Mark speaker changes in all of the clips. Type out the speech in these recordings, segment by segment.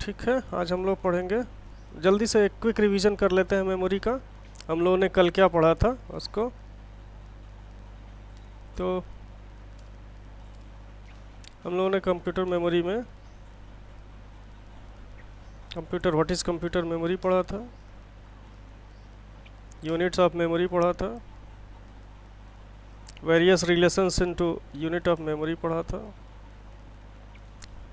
Speaker 1: ठीक है, आज हम लोग पढ़ेंगे, जल्दी से एक क्विक रिवीजन कर लेते हैं मेमोरी का। हम लोगों ने कल क्या पढ़ा था उसको। तो हम लोगों ने कंप्यूटर मेमोरी में व्हाट इज़ कंप्यूटर मेमोरी पढ़ा था, यूनिट्स ऑफ मेमोरी पढ़ा था, various relations into unit of memory पढ़ा था,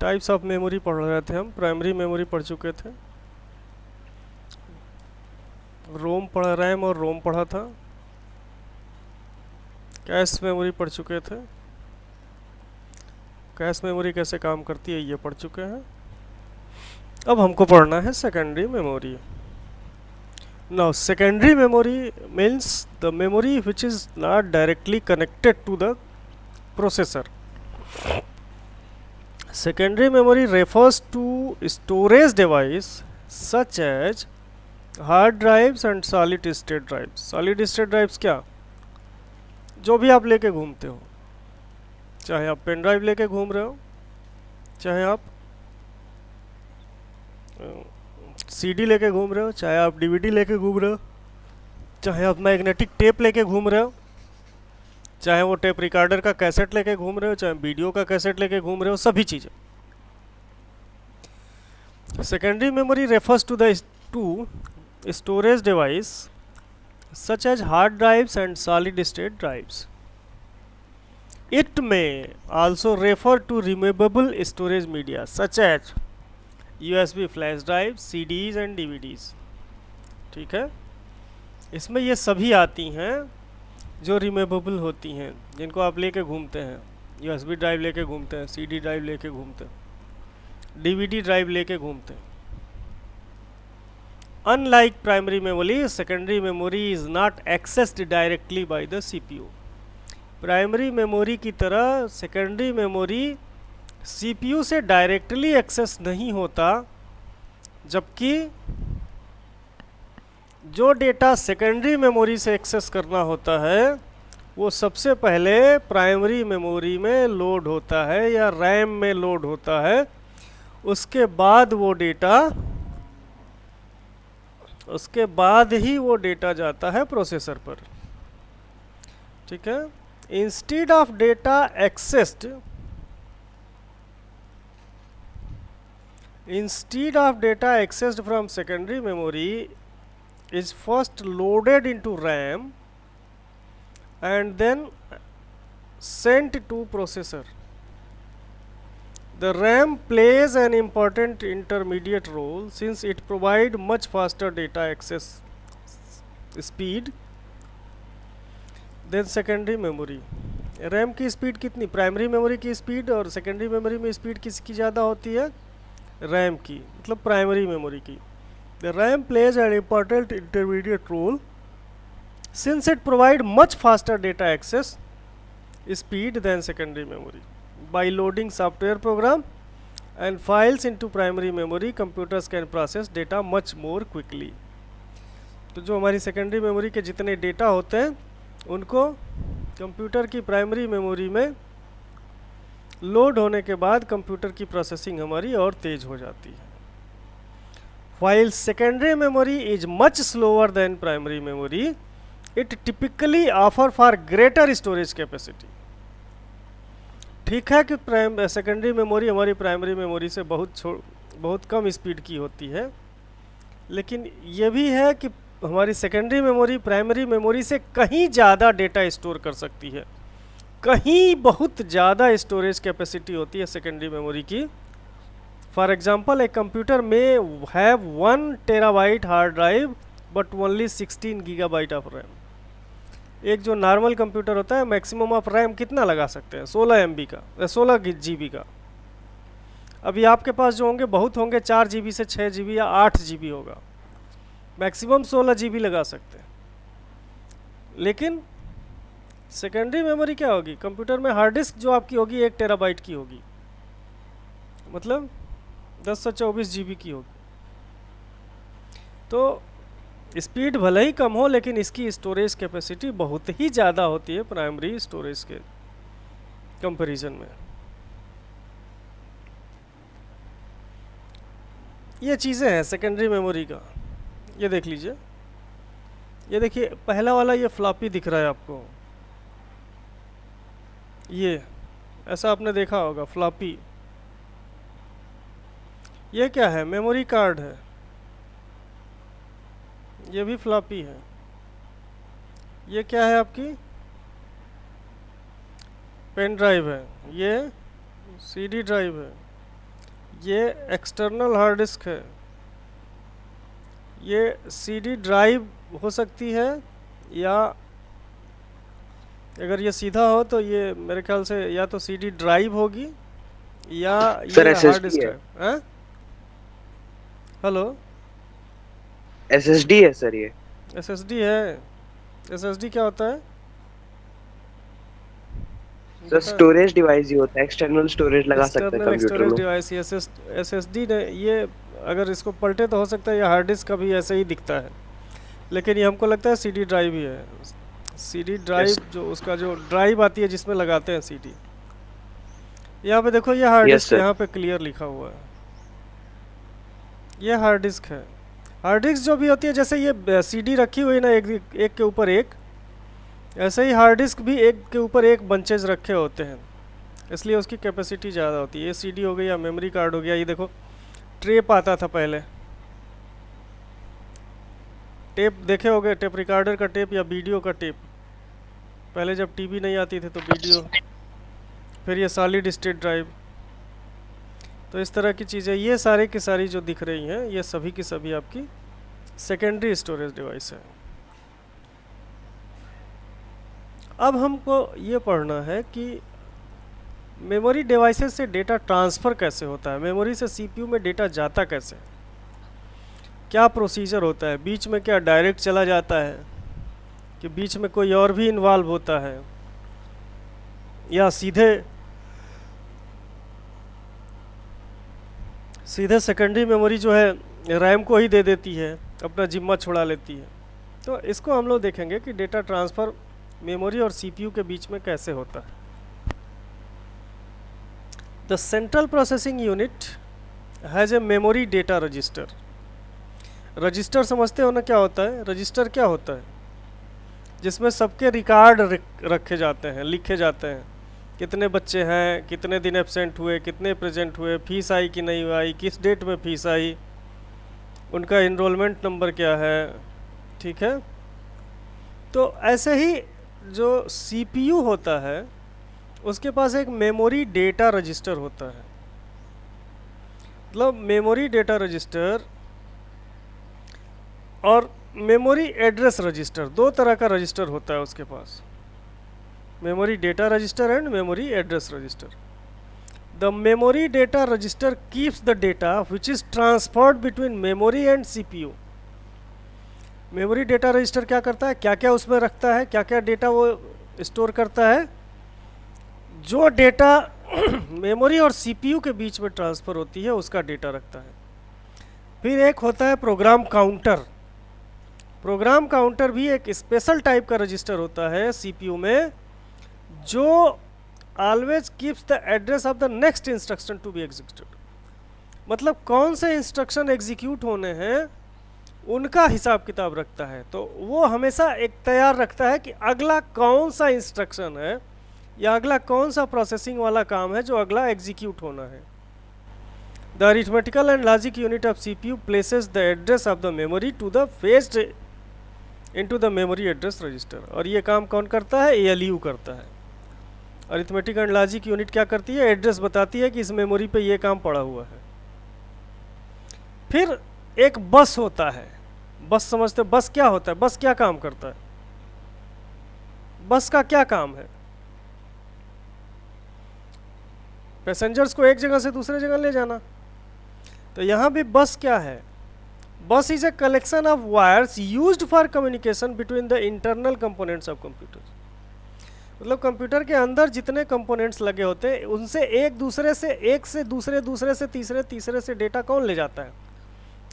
Speaker 1: टाइप्स ऑफ मेमोरी पढ़ रहे थे हम, प्राइमरी मेमोरी पढ़ चुके थे, रैम और रोम पढ़ा था, कैश मेमोरी पढ़ चुके थे, कैश मेमोरी कैसे काम करती है ये पढ़ चुके हैं। अब हमको पढ़ना है secondary memory. Now secondary memory means the memory which is not directly connected to the processor. Secondary memory refers to storage device such as hard drives and solid state drives. Solid state drives क्या, जो भी आप लेके घूमते हो, चाहे आप pen drive लेके घूम रहे हो, चाहे आप सीडी लेके घूम रहे हो, चाहे आप डीवीडी लेके घूम रहे हो, चाहे आप मैग्नेटिक टेप लेके घूम रहे हो, चाहे वो टेप रिकॉर्डर का कैसेट लेके घूम रहे हो, चाहे वीडियो का कैसेट लेके घूम रहे हो, सभी चीज़ें। Secondary memory refers to the storage device such as hard drives and solid state drives. It may also refer to removable storage media such as USB flash drives, CDs and DVDs. ठीक है, इसमें ये सभी आती हैं जो removable होती हैं, जिनको आप लेके घूमते हैं, USB ड्राइव लेके घूमते हैं, CD ड्राइव लेके घूमते हैं, DVD ड्राइव लेके घूमते हैं. Unlike primary memory, secondary memory is not accessed directly by the CPU. Primary memory की तरह सेकेंडरी मेमोरी सीपीयू से डायरेक्टली एक्सेस नहीं होता, जबकि जो डेटा सेकेंडरी मेमोरी से एक्सेस करना होता है वो सबसे पहले प्राइमरी मेमोरी में लोड होता है या रैम में लोड होता है, उसके बाद ही वो डेटा जाता है प्रोसेसर पर. ठीक है, instead of data accessed from secondary memory is first loaded into RAM and then sent to processor. The RAM plays an important intermediate role since it provides much faster data access speed than secondary memory. RAM की speed कितनी, primary memory की speed और secondary memory में speed किसकी ज़्यादा होती है, RAM की, मतलब प्राइमरी मेमोरी की. The RAM plays an important intermediate role since it provide much faster data access speed than secondary memory. By loading software program and files into primary memory, computers can process data much more quickly. तो जो हमारी secondary memory के जितने data होते हैं उनको computer की primary memory में लोड होने के बाद कंप्यूटर की प्रोसेसिंग हमारी और तेज हो जाती है. While secondary memory is much slower than primary memory, it typically offer for greater storage capacity. ठीक है कि सेकेंडरी मेमोरी हमारी प्राइमरी मेमोरी से बहुत कम स्पीड की होती है, लेकिन ये भी है कि हमारी सेकेंडरी मेमोरी प्राइमरी मेमोरी से कहीं ज़्यादा डेटा स्टोर कर सकती है, कहीं बहुत ज़्यादा स्टोरेज कैपेसिटी होती है सेकेंडरी मेमोरी की. फॉर एग्जांपल, ए कंप्यूटर में have 1 terabyte hard drive but only 16 gigabyte of RAM. एक जो नॉर्मल कंप्यूटर होता है मैक्सिमम ऑफ रैम कितना लगा सकते हैं, 16 MB का, 16 GB का. अभी आपके पास जो होंगे बहुत होंगे 4 GB से 6 GB या 8 GB होगा, मैक्सिमम 16 GB लगा सकते हैं. लेकिन सेकेंडरी मेमोरी क्या होगी, कंप्यूटर में हार्ड डिस्क जो आपकी होगी 1 टेराबाइट की होगी, मतलब 1024 GB की होगी. तो स्पीड भले ही कम हो लेकिन इसकी स्टोरेज कैपेसिटी बहुत ही ज़्यादा होती है प्राइमरी स्टोरेज के कंपैरिजन में. ये चीज़ें हैं सेकेंडरी मेमोरी का। ये देख लीजिए, ये देखिए पहला वाला ये फ्लॉपी दिख रहा है आपको, ये ऐसा आपने देखा होगा फ्लॉपी। ये क्या है? मेमोरी कार्ड है। ये भी फ्लॉपी है। ये क्या है? आपकी पेन ड्राइव है। ये सीडी ड्राइव है। ये एक्सटर्नल हार्ड डिस्क है। ये सीडी ड्राइव हो सकती है, या अगर ये सीधा हो तो ये मेरे ख्याल से या तो सीडी ड्राइव होगी या
Speaker 2: सर
Speaker 1: ये हार्ड
Speaker 2: एसएसडी
Speaker 1: डिस्क
Speaker 2: है।
Speaker 1: है। हैं? हेलो?
Speaker 2: एसएसडी है सर ये।
Speaker 1: एसएसडी है? एसएसडी क्या होता है
Speaker 2: सर
Speaker 1: बता?
Speaker 2: स्टोरेज डिवाइस ही होता है, एक्सटर्नल स्टोरेज लगा सकते हैं
Speaker 1: एक्सटर्नल
Speaker 2: कंप्यूटर
Speaker 1: स्टोरेज
Speaker 2: में।
Speaker 1: डिवाइस। एसएसडी ने ये, अगर इसको पलटे तो हो सकता है ये हार्ड डिस्क का भी ऐसे ही दिखता है, लेकिन ये हमको लगता है सीडी ड्राइव ही है। CD
Speaker 2: yes.
Speaker 1: ड्राइव जो उसका जो ड्राइव आती है जिसमें लगाते हैं सीडी। यहाँ पे देखो ये हार्ड
Speaker 2: यस
Speaker 1: डिस्क
Speaker 2: सर।
Speaker 1: यहाँ पे क्लियर लिखा हुआ है, ये हार्ड डिस्क है। हार्ड डिस्क जो भी होती है, जैसे ये सीडी रखी हुई ना एक एक के ऊपर एक, ऐसे ही हार्ड डिस्क भी एक के ऊपर एक बंचेज रखे होते हैं, इसलिए उसकी कैपेसिटी ज़्यादा होती है। ये सीडी हो गई या मेमोरी कार्ड हो गया। ये देखो टेप आता था पहले, टेप देखे होगे, टेप रिकॉर्डर का टेप या वीडियो का टेप। पहले जब टीवी नहीं आती थी तो वीडियो, फिर ये सॉलिड स्टेट ड्राइव। तो इस तरह की चीज़ें, ये सारी की सारी जो दिख रही हैं, ये सभी की सभी आपकी सेकेंडरी स्टोरेज डिवाइस है। अब हमको ये पढ़ना है कि मेमोरी डिवाइसेस से डेटा ट्रांसफ़र कैसे होता है, मेमोरी से सीपीयू में डेटा जाता कैसे, क्या प्रोसीजर होता है, बीच में क्या डायरेक्ट चला जाता है कि बीच में कोई और भी इन्वॉल्व होता है, या सीधे सीधे सेकेंडरी मेमोरी जो है रैम को ही दे देती है, अपना जिम्मा छुड़ा लेती है। तो इसको हम लोग देखेंगे कि डेटा ट्रांसफ़र मेमोरी और सीपीयू के बीच में कैसे होता है। The central processing unit has a memory data register. Register समझते हो ना क्या होता है? रजिस्टर क्या होता है? जिसमें सबके रिकॉर्ड रखे जाते हैं, लिखे जाते हैं, कितने बच्चे हैं, कितने दिन एब्सेंट हुए, कितने प्रेजेंट हुए, फीस आई कि नहीं आई, किस डेट में फीस आई, उनका इनरोलमेंट नंबर क्या है। ठीक है? तो ऐसे ही जो सीपीयू होता है उसके पास एक मेमोरी डेटा रजिस्टर होता है। मतलब मेमोरी डेटा रजिस्टर और मेमोरी एड्रेस रजिस्टर, दो तरह का रजिस्टर होता है उसके पास, memory data register and memory address register. The memory data register keeps the data which is transferred between memory and CPU. Memory data register क्या करता है, क्या क्या उसमें रखता है, क्या क्या डेटा वो स्टोर करता है, जो डेटा मेमोरी और सीपीयू के बीच में ट्रांसफ़र होती है उसका डेटा रखता है। फिर एक होता है प्रोग्राम काउंटर। प्रोग्राम काउंटर भी एक स्पेशल टाइप का रजिस्टर होता है सीपीयू में, जो always keeps the address of the next instruction to be executed. मतलब कौन से इंस्ट्रक्शन एग्जीक्यूट होने हैं उनका हिसाब किताब रखता है, तो वो हमेशा एक तैयार रखता है कि अगला कौन सा इंस्ट्रक्शन है या अगला कौन सा प्रोसेसिंग वाला काम है जो अगला एग्जीक्यूट होना है। The arithmetical and logic unit of CPU places the address of the memory to the fetched into the memory address register. और ये काम कौन करता है? एएलयू करता है। अरिथमेटिक एंड लॉजिक यूनिट क्या करती है? एड्रेस बताती है कि इस मेमोरी पे ये काम पड़ा हुआ है। फिर एक बस होता है। बस समझते हो? बस क्या होता है? बस क्या काम करता है? बस का क्या काम है? पैसेंजर्स को एक जगह से दूसरे जगह ले जाना। तो यहाँ भी बस क्या है? बस is a collection of wires used for communication between the internal components of computer. मतलब कंप्यूटर के अंदर जितने कंपोनेंट्स लगे होते हैं उनसे एक दूसरे से, एक से दूसरे, दूसरे से तीसरे, तीसरे से डेटा कौन ले जाता है?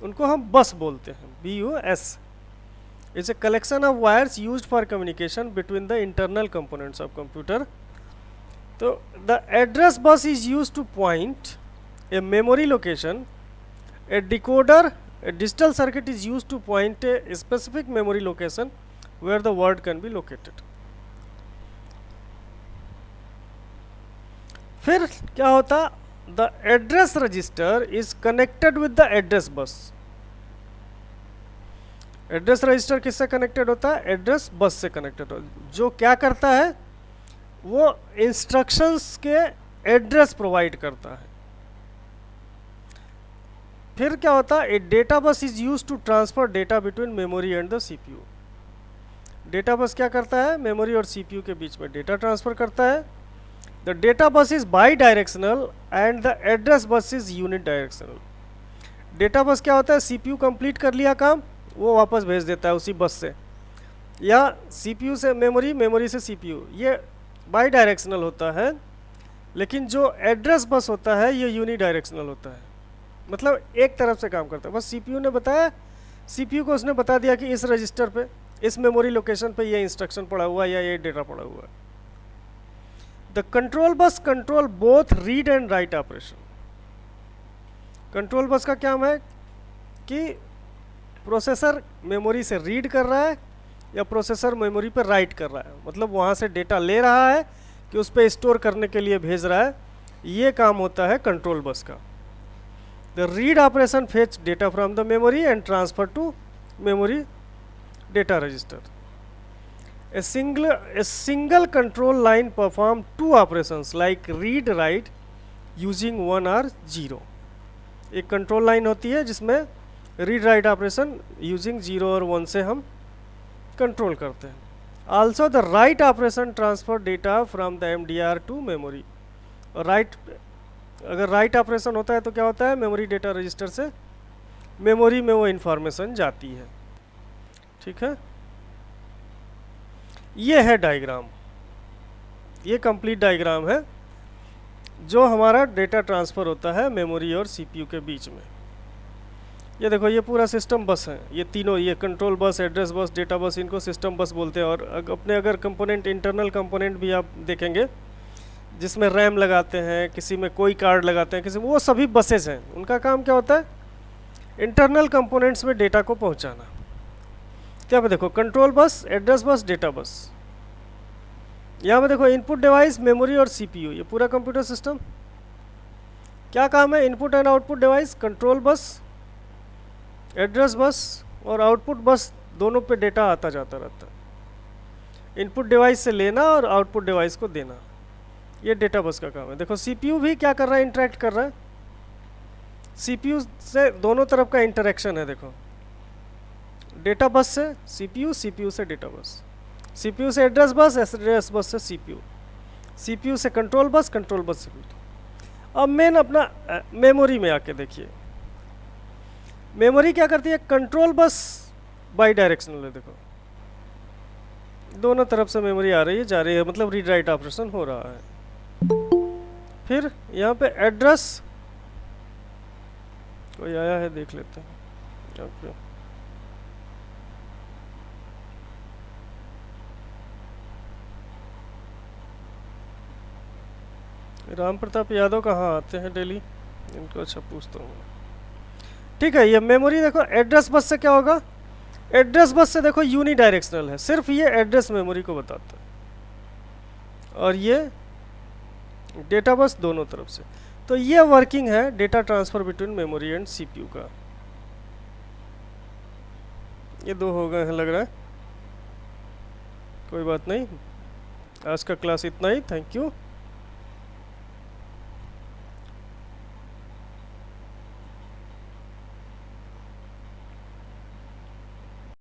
Speaker 1: उनको हम बस बोलते हैं, BUS। It's a collection of wires used for communication between the internal components of computer. तो the address bus is used to point a memory location A decoder, a digital circuit is used to point a specific memory location where the word can be located. फिर क्या होता, the address register is connected with the address बस. Address register किससे connected होता है? Address bus से connected होता है. जो क्या करता है, वो इंस्ट्रक्शंस के एड्रेस प्रोवाइड करता है. फिर क्या होता है, a data bus is use to transfer data between memory and the CPU. Data bus क्या करता है, मेमोरी और सीपीयू के बीच में डेटा ट्रांसफर करता है. The data bus is by directional and the address bus is unit directional. Data bus क्या होता है, सीपीयू कंप्लीट कर लिया काम, वो वापस भेज देता है उसी बस से, या सीपीयू से मेमोरी, मेमोरी से सीपीयू. ये बाई डायरेक्शनल होता है. लेकिन जो एड्रेस बस होता है ये यूनि डायरेक्शनल होता है, मतलब एक तरफ से काम करता है. बस सीपीयू ने बताया, सीपीयू को उसने बता दिया कि इस रजिस्टर पे, इस मेमोरी लोकेशन पे ये इंस्ट्रक्शन पड़ा हुआ है या ये डेटा पड़ा हुआ है. The control bus control both read and write operation. Control bus का क्या काम है कि प्रोसेसर मेमोरी से रीड कर रहा है या प्रोसेसर मेमोरी पर राइट कर रहा है, मतलब वहाँ से डेटा ले रहा है कि उस पर स्टोर करने के लिए भेज रहा है. ये काम होता है कंट्रोल बस का. The read operation fetch data from the memory and transfer to memory data register. A single control line perform two operations like read write using 1 or 0. एक कंट्रोल लाइन होती है जिसमें रीड राइट ऑपरेशन यूजिंग 0 और 1 से हम control करते हैं. Also the write operation transfer data from the MDR to memory. और राइट, अगर राइट ऑपरेशन होता है तो क्या होता है, मेमोरी डेटा रजिस्टर से मेमोरी में वो इंफॉर्मेशन जाती है. ठीक है, ये है डायग्राम, ये कंप्लीट डायग्राम है जो हमारा डेटा ट्रांसफ़र होता है मेमोरी और सीपीयू के बीच में. ये देखो, ये पूरा सिस्टम बस है. ये तीनों, ये control bus, address bus, data bus, इनको सिस्टम बस बोलते हैं. और अपने अगर कंपोनेंट, इंटरनल कंपोनेंट भी आप देखेंगे जिसमें रैम लगाते हैं, किसी में कोई कार्ड लगाते हैं, किसी में, वो सभी बसेज हैं. उनका काम क्या होता है, इंटरनल कंपोनेंट्स में डेटा को पहुंचाना. यहाँ पे देखो control bus, address bus, data bus. यहाँ पे देखो इनपुट डिवाइस, मेमोरी और सीपीयू, ये पूरा कंप्यूटर सिस्टम. क्या काम है, input and output device, control bus, address bus और आउटपुट बस, दोनों पे डेटा आता जाता रहता है. इनपुट डिवाइस से लेना और आउटपुट डिवाइस को देना, ये डेटा बस का काम है. देखो सीपीयू भी क्या कर रहा है, इंटरेक्ट कर रहा है. सीपीयू से दोनों तरफ का इंटरेक्शन है. देखो डेटा बस से सीपीयू, सीपीयू से डेटा बस, सीपीयू से एड्रेस बस, एड्रेस बस से सीपीयू, सीपीयू से कंट्रोल बस, कंट्रोल बस से. अब मेन अपना मेमोरी में आके देखिए, मेमोरी क्या करती है, कंट्रोल बस बाई डायरेक्शनल है. देखो दोनों तरफ से मेमोरी आ रही है, जा रही है, मतलब रीड राइट ऑपरेशन हो रहा है. फिर यहाँ पे एड्रेस, कोई आया है देख लेते हैं. ओके, राम प्रताप यादव कहाँ आते हैं डेली, इनको अच्छा पूछता हूँ. ठीक है, ये मेमोरी देखो, एड्रेस बस से क्या होगा, एड्रेस बस से देखो यूनि डायरेक्शनल है, सिर्फ ये एड्रेस मेमोरी को बताता है, और ये डेटा बस दोनों तरफ से. तो ये वर्किंग है data transfer between memory and CPU का. ये दो हो गए हैं लग रहा है, कोई बात नहीं. आज का क्लास इतना ही. Thank you.